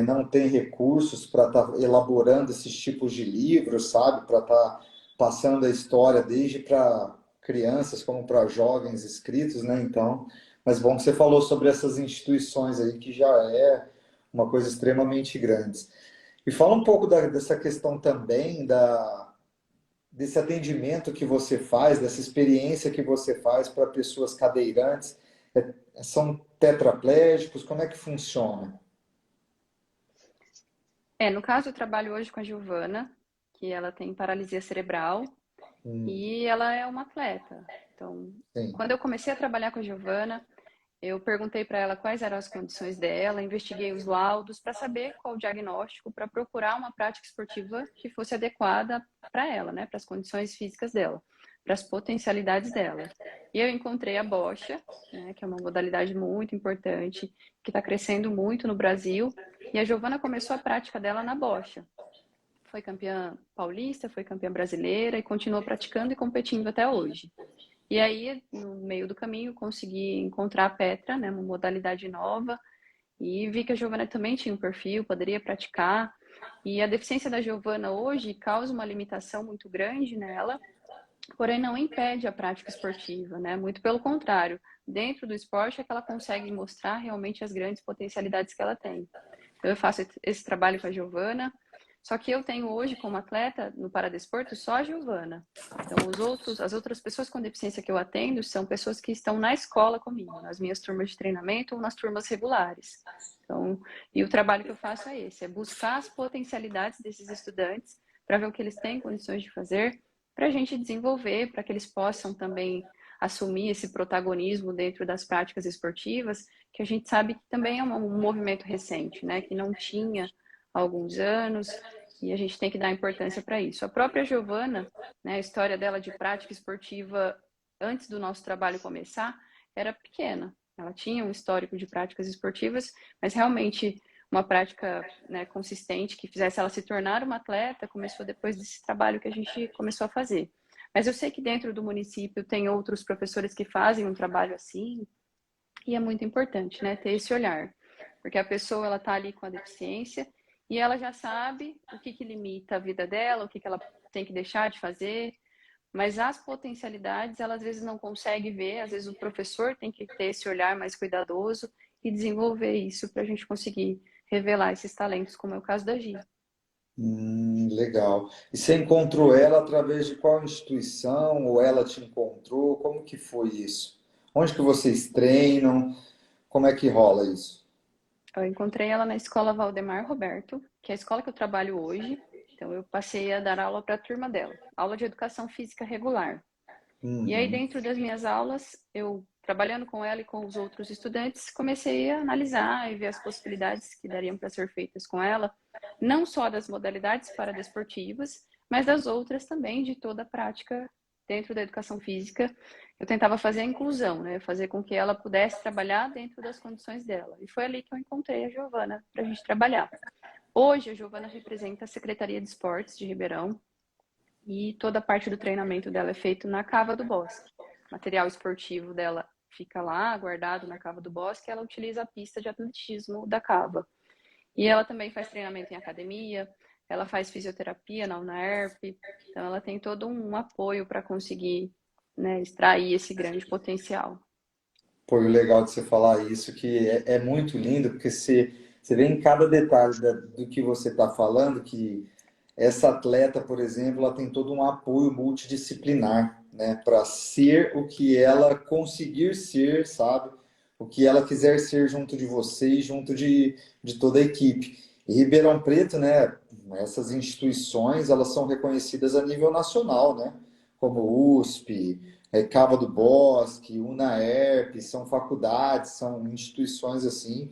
não tem recursos para estar elaborando esses tipos de livros, sabe? Para estar passando a história desde para crianças como para jovens inscritos, né? Então, mas bom que você falou sobre essas instituições aí, que já é uma coisa extremamente grande. E fala um pouco dessa questão também desse atendimento que você faz, dessa experiência que você faz para pessoas cadeirantes. São tetraplégicos? Como é que funciona? No caso, eu trabalho hoje com a Giovana, que ela tem paralisia cerebral Hum, e ela é uma atleta. Então, sim. quando eu comecei a trabalhar com a Giovana, eu perguntei para ela quais eram as condições dela, investiguei os laudos para saber qual o diagnóstico, para procurar uma prática esportiva que fosse adequada para ela, né, para as condições físicas dela, para as potencialidades dela. E eu encontrei a bocha, né, que é uma modalidade muito importante, que está crescendo muito no Brasil, e a Giovana começou a prática dela na bocha. Foi campeã paulista, foi campeã brasileira e continuou praticando e competindo até hoje. E aí, no meio do caminho, consegui encontrar a Petra, né, uma modalidade nova, e vi que a Giovana também tinha um perfil, poderia praticar. E a deficiência da Giovana hoje causa uma limitação muito grande nela, porém não impede a prática esportiva, né? Muito pelo contrário, dentro do esporte é que ela consegue mostrar realmente as grandes potencialidades que ela tem. Então eu faço esse trabalho com a Giovana, só que eu tenho hoje como atleta no Paradesporto só a Giovana. Então as outras pessoas com deficiência que eu atendo são pessoas que estão na escola comigo, nas minhas turmas de treinamento ou nas turmas regulares. Então, e o trabalho que eu faço é esse, é buscar as potencialidades desses estudantes para ver o que eles têm condições de fazer, para a gente desenvolver, para que eles possam também assumir esse protagonismo dentro das práticas esportivas, que a gente sabe que também é um movimento recente, né, que não tinha há alguns anos, e a gente tem que dar importância para isso. A própria Giovana, né, a história dela de prática esportiva antes do nosso trabalho começar, era pequena. Ela tinha um histórico de práticas esportivas, mas realmente uma prática, né, consistente que fizesse ela se tornar uma atleta começou depois desse trabalho que a gente começou a fazer. Mas eu sei que dentro do município tem outros professores que fazem um trabalho assim, e é muito importante, né, ter esse olhar, porque a pessoa ela está ali com a deficiência e ela já sabe o que limita a vida dela, o que ela tem que deixar de fazer, mas as potencialidades ela às vezes não consegue ver, às vezes o professor tem que ter esse olhar mais cuidadoso e desenvolver isso para a gente conseguir revelar esses talentos, como é o caso da Gi. Legal. E você encontrou ela através de qual instituição? Ou ela te encontrou? Como que foi isso? Onde que vocês treinam? Como é que rola isso? Eu encontrei ela na escola Valdemar Roberto, que é a escola que eu trabalho hoje. Então, eu passei a dar aula para a turma dela, aula de educação física regular. E aí, Uhum. dentro das minhas aulas, eu, trabalhando com ela e com os outros estudantes, comecei a analisar e ver as possibilidades que dariam para ser feitas com ela, não só das modalidades paradesportivas, mas das outras também, de toda a prática dentro da educação física. Eu tentava fazer a inclusão, né? Fazer com que ela pudesse trabalhar dentro das condições dela. E foi ali que eu encontrei a Giovana para a gente trabalhar. Hoje, a Giovana representa a Secretaria de Esportes de Ribeirão, e toda a parte do treinamento dela é feito na Cava do Bosque. O material esportivo dela fica lá, guardado na Cava do Bosque, e ela utiliza a pista de atletismo da Cava. E ela também faz treinamento em academia, ela faz fisioterapia na UNAERP, então ela tem todo um apoio para conseguir, né, extrair esse grande potencial. Pô, e o legal de você falar isso, que é muito lindo, porque você vê em cada detalhe do que você está falando, que essa atleta, por exemplo, ela tem todo um apoio multidisciplinar, né, para ser o que ela conseguir ser, sabe? O que ela quiser ser junto de vocês, junto de toda a equipe. E Ribeirão Preto, né, essas instituições, elas são reconhecidas a nível nacional, né? Como USP, Cava do Bosque, UNAERP, são faculdades, são instituições assim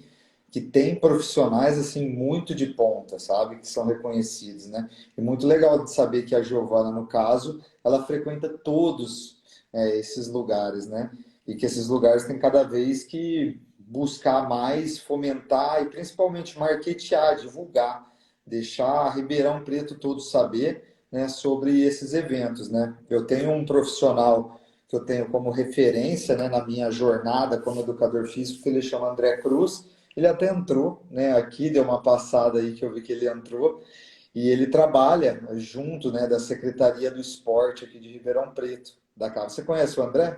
que têm profissionais assim muito de ponta, sabe, que são reconhecidos, né? E muito legal de saber que a Giovana, no caso, ela frequenta todos esses lugares, né? E que esses lugares têm cada vez que buscar mais, fomentar e principalmente marketear, divulgar, deixar Ribeirão Preto todo saber, né, sobre esses eventos, né? Eu tenho um profissional que eu tenho como referência, né, na minha jornada como educador físico, que ele chama André Cruz. Ele até entrou, né, aqui, deu uma passada aí que eu vi que ele entrou, e ele trabalha junto, né, da Secretaria do Esporte aqui de Ribeirão Preto, da casa. Você conhece o André?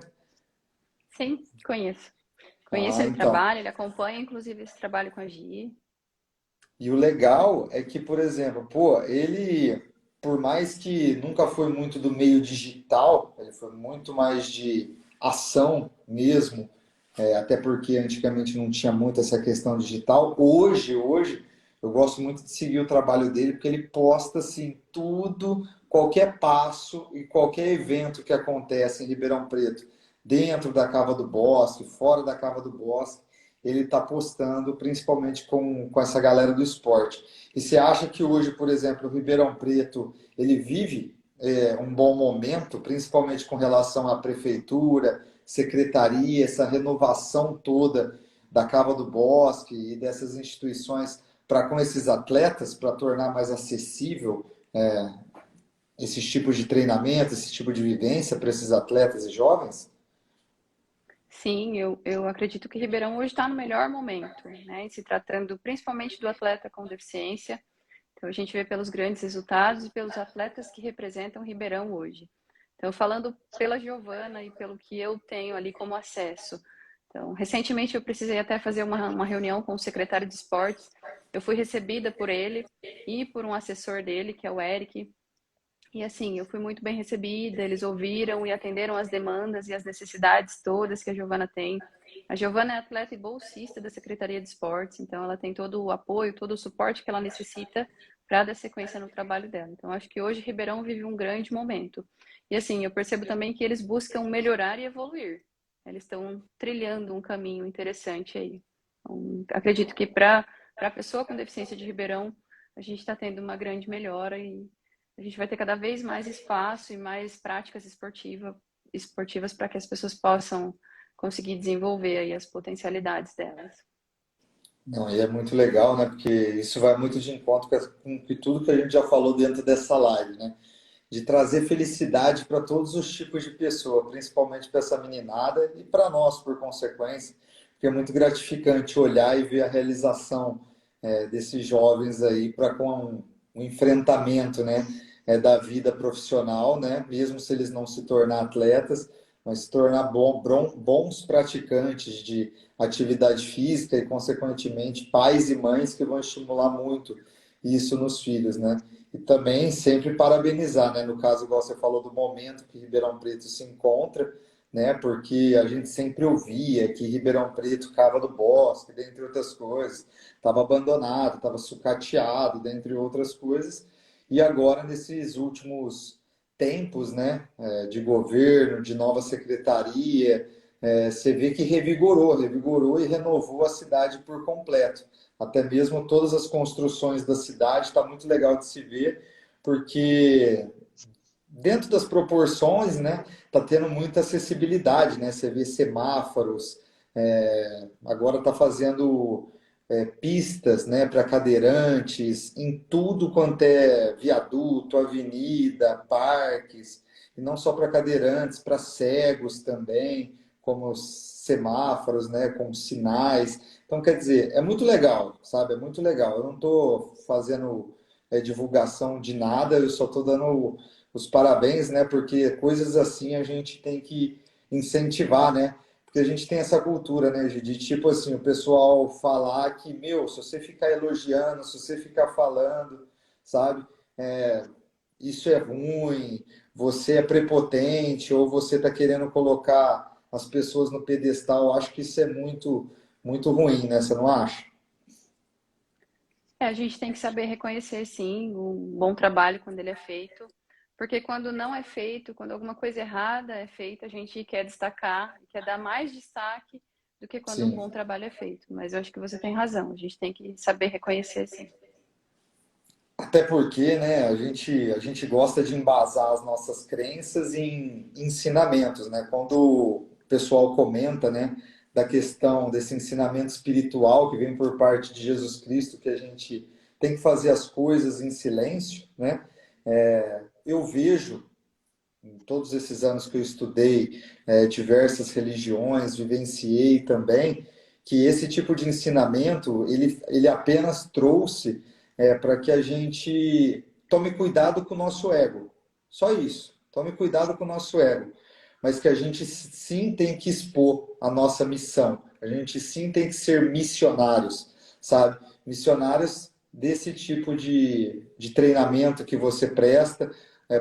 Sim, conheço. Conheço Ah, ele então. trabalha, ele acompanha inclusive esse trabalho com a Gi. E o legal é que, por exemplo, pô, ele, por mais que nunca foi muito do meio digital, ele foi muito mais de ação mesmo, até porque antigamente não tinha muito essa questão digital. Hoje, eu gosto muito de seguir o trabalho dele, porque ele posta assim tudo, qualquer passo e qualquer evento que acontece em Ribeirão Preto, dentro da Cava do Bosque, fora da Cava do Bosque, ele está postando, principalmente com essa galera do esporte. E você acha que hoje, por exemplo, o Ribeirão Preto, ele vive um bom momento, principalmente com relação à prefeitura, secretaria, essa renovação toda da Cava do Bosque e dessas instituições para com esses atletas, para tornar mais acessível esses tipos de treinamento, esse tipo de vivência para esses atletas e jovens? Sim, eu acredito que Ribeirão hoje está no melhor momento, né? Se tratando principalmente do atleta com deficiência. Então, a gente vê pelos grandes resultados e pelos atletas que representam Ribeirão hoje. Então, falando pela Giovana e pelo que eu tenho ali como acesso. Então, recentemente eu precisei até fazer uma reunião com o secretário de esportes. Eu fui recebida por ele e por um assessor dele, que é o Eric. E assim, eu fui muito bem recebida, eles ouviram e atenderam as demandas e as necessidades todas que a Giovana tem. A Giovana é atleta e bolsista da Secretaria de Esportes, então ela tem todo o apoio, todo o suporte que ela necessita para dar sequência no trabalho dela. Então, acho que hoje Ribeirão vive um grande momento. E assim, eu percebo também que eles buscam melhorar e evoluir. Eles estão trilhando um caminho interessante aí. Então, acredito que para a pessoa com deficiência de Ribeirão, a gente está tendo uma grande melhora e a gente vai ter cada vez mais espaço e mais práticas esportivas para que as pessoas possam conseguir desenvolver aí as potencialidades delas. Não, e é muito legal, né? Porque isso vai muito de encontro com tudo que a gente já falou dentro dessa live, né? De trazer felicidade para todos os tipos de pessoa, principalmente para essa meninada e para nós, por consequência, porque é muito gratificante olhar e ver a realização desses jovens aí para com um enfrentamento, né, da vida profissional, né, mesmo se eles não se tornar atletas, mas se tornar bons praticantes de atividade física e, consequentemente, pais e mães que vão estimular muito isso nos filhos, né? E também sempre parabenizar, né? No caso, igual você falou do momento que Ribeirão Preto se encontra, né? Porque a gente sempre ouvia que Ribeirão Preto, Cava do Bosque, dentre outras coisas, estava abandonado, estava sucateado, dentre outras coisas. E agora, nesses últimos tempos, né? De governo, de nova secretaria, você vê que revigorou e renovou a cidade por completo. Até mesmo todas as construções da cidade, está muito legal de se ver, porque dentro das proporções, né, tá tendo muita acessibilidade, né? Você vê semáforos, agora está fazendo pistas, né, para cadeirantes em tudo quanto é viaduto, avenida, parques, e não só para cadeirantes, para cegos também, como semáforos, né, como sinais. Então, quer dizer, é muito legal, sabe? É muito legal. Eu não estou fazendo divulgação de nada, eu só estou dando os parabéns, né? Porque coisas assim a gente tem que incentivar, né? Porque a gente tem essa cultura, né, de tipo assim, o pessoal falar que, meu, se você ficar elogiando, se você ficar falando, sabe, isso é ruim, você é prepotente, ou você está querendo colocar as pessoas no pedestal. Eu acho que isso é muito, muito ruim, né? Você não acha? A gente tem que saber reconhecer, sim, um bom trabalho quando ele é feito, porque quando não é feito, quando alguma coisa errada é feita, a gente quer destacar, quer dar mais destaque do que quando um Sim. bom trabalho é feito. Mas eu acho que você tem razão, a gente tem que saber reconhecer, sim. Até porque, né, a gente gosta de embasar as nossas crenças em ensinamentos, né? Quando o pessoal comenta, né, da questão desse ensinamento espiritual que vem por parte de Jesus Cristo, que a gente tem que fazer as coisas em silêncio, né? Eu vejo, em todos esses anos que eu estudei diversas religiões, vivenciei também, que esse tipo de ensinamento, ele apenas trouxe para que a gente tome cuidado com o nosso ego. Só isso. Tome cuidado com o nosso ego. Mas que a gente sim tem que expor a nossa missão. A gente sim tem que ser missionários, sabe? Missionários desse tipo de treinamento que você presta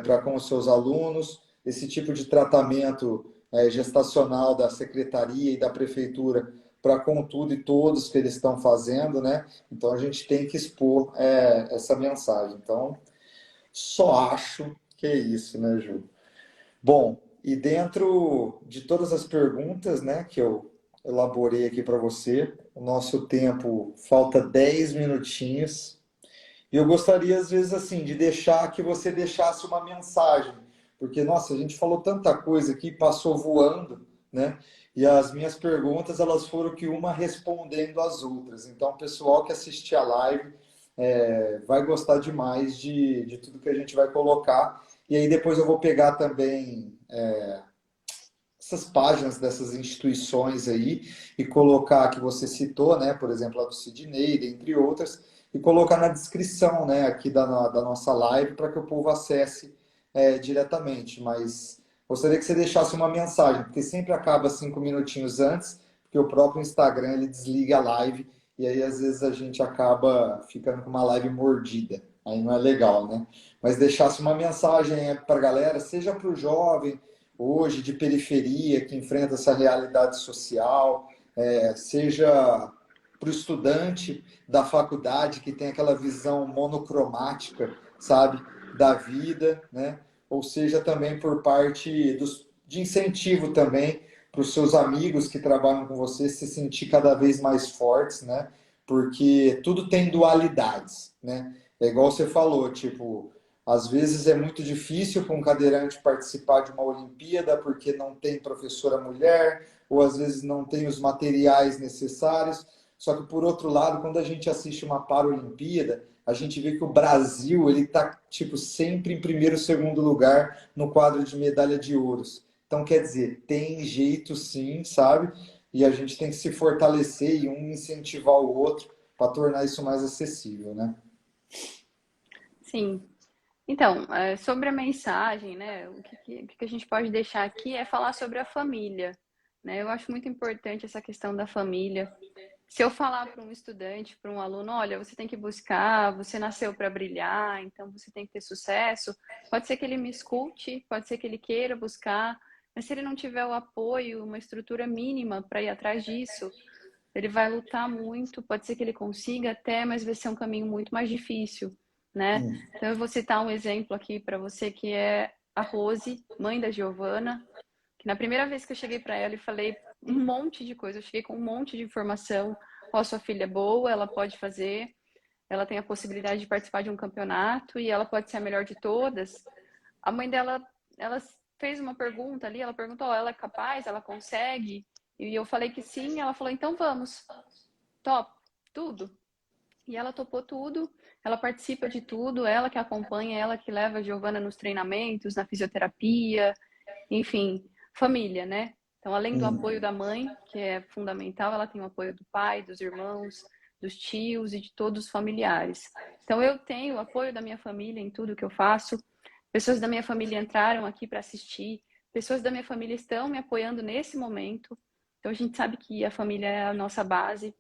para com os seus alunos, esse tipo de tratamento gestacional da secretaria e da prefeitura para com tudo e todos que eles estão fazendo, né? Então a gente tem que expor essa mensagem. Então, só acho que é isso, né, Ju? Bom, e dentro de todas as perguntas, né, que eu elaborei aqui para você, o nosso tempo falta 10 minutinhos. E eu gostaria, às vezes, assim, de deixar que você deixasse uma mensagem, porque, nossa, a gente falou tanta coisa aqui, passou voando, né? E as minhas perguntas, elas foram que uma respondendo às outras. Então, o pessoal que assistir a live vai gostar demais de tudo que a gente vai colocar. E aí depois eu vou pegar também essas páginas dessas instituições aí e colocar que você citou, né? Por exemplo, a do Sidney, dentre outras, e colocar na descrição, né, aqui da nossa live para que o povo acesse diretamente. Mas gostaria que você deixasse uma mensagem, porque sempre acaba 5 minutinhos antes, porque o próprio Instagram ele desliga a live e aí às vezes a gente acaba ficando com uma live mordida. Aí não é legal, né? Mas deixasse uma mensagem para a galera, seja para o jovem hoje de periferia que enfrenta essa realidade social, seja para o estudante da faculdade que tem aquela visão monocromática, sabe, da vida, né? Ou seja, também por parte de incentivo também para os seus amigos que trabalham com você se sentir cada vez mais fortes, né? Porque tudo tem dualidades, né? É igual você falou, tipo, às vezes é muito difícil para um cadeirante participar de uma Olimpíada porque não tem professora mulher, ou às vezes não tem os materiais necessários. Só que, por outro lado, quando a gente assiste uma Paralimpíada, a gente vê que o Brasil ele está tipo, sempre em primeiro, segundo lugar no quadro de medalha de ouros. Então, quer dizer, tem jeito sim, sabe? E a gente tem que se fortalecer e um incentivar o outro para tornar isso mais acessível, né? Sim. Então, sobre a mensagem, né? O que a gente pode deixar aqui é falar sobre a família, né? Eu acho muito importante essa questão da família. Se eu falar para um estudante, para um aluno, olha, você tem que buscar, você nasceu para brilhar, então você tem que ter sucesso, pode ser que ele me escute, pode ser que ele queira buscar, mas se ele não tiver o apoio, uma estrutura mínima para ir atrás disso, ele vai lutar muito, pode ser que ele consiga até, mas vai ser um caminho muito mais difícil, né? Então eu vou citar um exemplo aqui para você que é a Rose, mãe da Giovana, que na primeira vez que eu cheguei para ela e falei um monte de coisa, eu cheguei com um monte de informação, ó, sua filha é boa, ela pode fazer, ela tem a possibilidade de participar de um campeonato e ela pode ser a melhor de todas. A mãe dela, ela fez uma pergunta ali, ela perguntou, ela é capaz, ela consegue? E eu falei que sim, ela falou, então vamos, top, tudo. E ela topou tudo, ela participa de tudo, ela que acompanha, ela que leva a Giovana nos treinamentos, na fisioterapia, enfim, família, né? Então, além do apoio da mãe, que é fundamental, ela tem o apoio do pai, dos irmãos, dos tios e de todos os familiares. Então, eu tenho o apoio da minha família em tudo que eu faço. Pessoas da minha família entraram aqui para assistir, pessoas da minha família estão me apoiando nesse momento. Então, a gente sabe que a família é a nossa base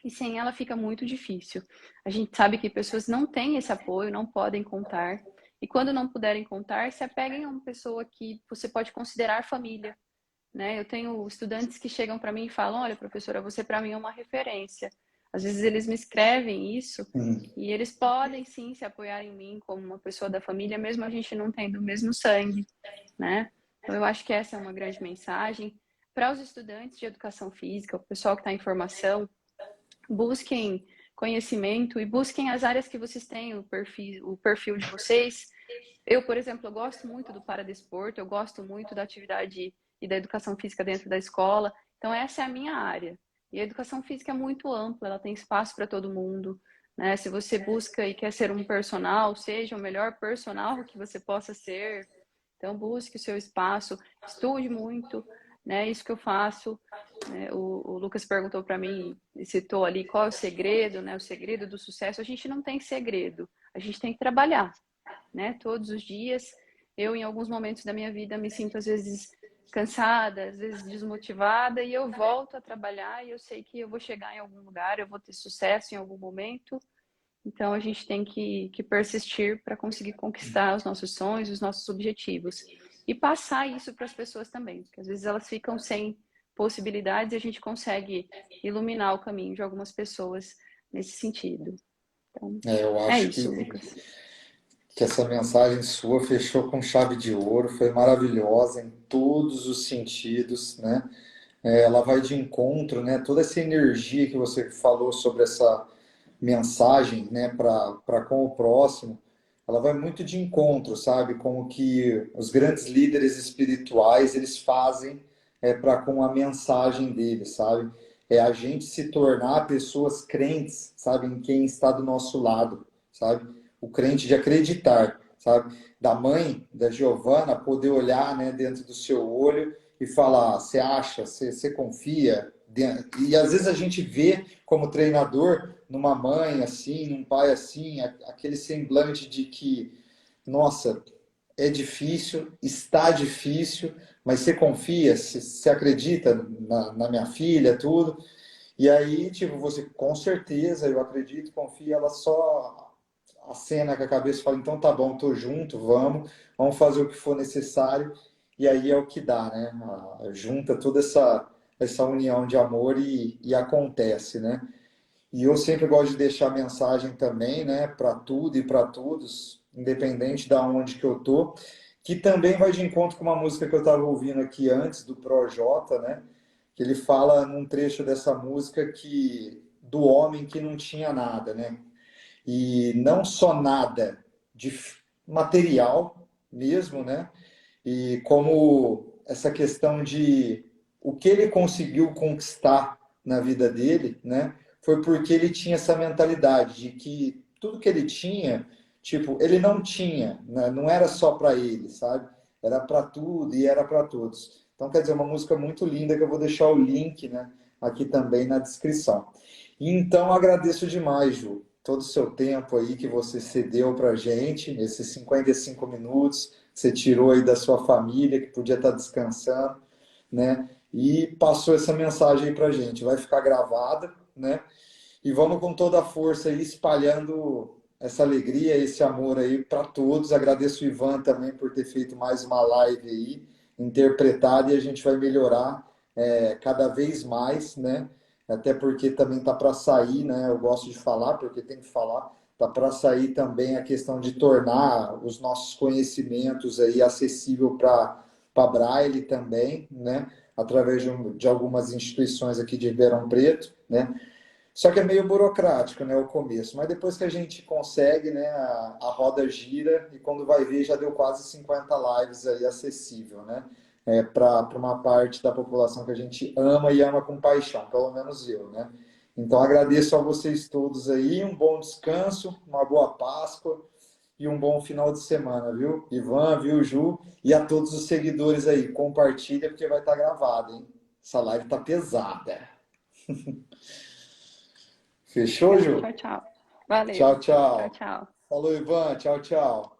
e sem ela fica muito difícil. A gente sabe que pessoas não têm esse apoio, não podem contar. E quando não puderem contar, se apeguem a uma pessoa que você pode considerar família, né? Eu tenho estudantes que chegam para mim e falam, olha, professora, você para mim é uma referência. Às vezes eles me escrevem isso e eles podem sim se apoiar em mim como uma pessoa da família, mesmo a gente não tendo o mesmo sangue, né? Então eu acho que essa é uma grande mensagem. Para os estudantes de educação física, o pessoal que está em formação, busquem conhecimento e busquem as áreas que vocês têm, o perfil de vocês. Eu, por exemplo, eu gosto muito do paradesporto, eu gosto muito da atividade e da educação física dentro da escola. Então, essa é a minha área. E a educação física é muito ampla, ela tem espaço para todo mundo, né? Se você busca e quer ser um personal, seja o melhor personal que você possa ser. Então, busque o seu espaço, estude muito, né? Isso que eu faço. Né? O Lucas perguntou para mim, citou ali qual é o segredo, né? O segredo do sucesso. A gente não tem segredo, a gente tem que trabalhar, né? Todos os dias. Eu, em alguns momentos da minha vida, me sinto às vezes cansada, às vezes desmotivada, e eu volto a trabalhar e eu sei que eu vou chegar em algum lugar, eu vou ter sucesso em algum momento. Então, a gente tem que persistir para conseguir conquistar os nossos sonhos, os nossos objetivos. E passar isso para as pessoas também, porque às vezes elas ficam sem possibilidades e a gente consegue iluminar o caminho de algumas pessoas nesse sentido. Então, Eu é acho isso, Lucas. que essa mensagem sua fechou com chave de ouro, foi maravilhosa em todos os sentidos, né? Ela vai de encontro, né? Toda essa energia que você falou sobre essa mensagem, né, para com o próximo, ela vai muito de encontro, sabe? Como que os grandes líderes espirituais eles fazem para com a mensagem deles, sabe? É a gente se tornar pessoas crentes, sabe, em quem está do nosso lado, sabe? O crente de acreditar, sabe? Da mãe da Giovana poder olhar, né, dentro do seu olho e falar, você acha, você confia? E às vezes a gente vê como treinador numa mãe assim, num pai assim, aquele semblante de que, nossa, é difícil, está difícil, mas você confia, você acredita na minha filha, tudo. E aí, tipo, você, com certeza, eu acredito, confia, ela só acena com a cabeça e fala, então tá bom, tô junto, vamos fazer o que for necessário. E aí é o que dá, né? Junta toda essa união de amor e acontece, né? E eu sempre gosto de deixar mensagem também, né, para tudo e para todos, independente da onde que eu tô, que também vai de encontro com uma música que eu estava ouvindo aqui antes do Projota, né, que ele fala num trecho dessa música que do homem que não tinha nada, né? E não só nada de material mesmo, né? E como essa questão de o que ele conseguiu conquistar na vida dele, né, foi porque ele tinha essa mentalidade de que tudo que ele tinha, tipo, ele não tinha, né, não era só para ele, sabe? Era para tudo e era para todos. Então, quer dizer, uma música muito linda que eu vou deixar o link, né, aqui também na descrição. E então, agradeço demais, Ju, todo o seu tempo aí que você cedeu para a gente, esses 55 minutos que você tirou aí da sua família, que podia estar descansando, né? E passou essa mensagem aí para a gente. Vai ficar gravada, né? E vamos com toda a força aí espalhando essa alegria, esse amor aí para todos. Agradeço o Ivan também por ter feito mais uma live aí, interpretado, e a gente vai melhorar cada vez mais, né? Até porque também tá para sair, né? Eu gosto de falar, porque tem que falar. Tá para sair também a questão de tornar os nossos conhecimentos aí acessível para Braille também, né? Através de algumas instituições aqui de Ribeirão Preto, né? Só que é meio burocrático, né, o começo. Mas depois que a gente consegue, né, a roda gira e quando vai ver já deu quase 50 lives aí acessível, né? Para uma parte da população que a gente ama e ama com paixão, pelo menos eu, né? Então agradeço a vocês todos aí, um bom descanso, uma boa Páscoa e um bom final de semana, viu? Ivan, viu, Ju? E a todos os seguidores aí, compartilha porque vai estar gravado, hein? Essa live tá pesada. Fechou, Legal. Ju? Tchau, tchau. Valeu. Tchau, Tchau, tchau. tchau. Falou, Ivan. Tchau, tchau.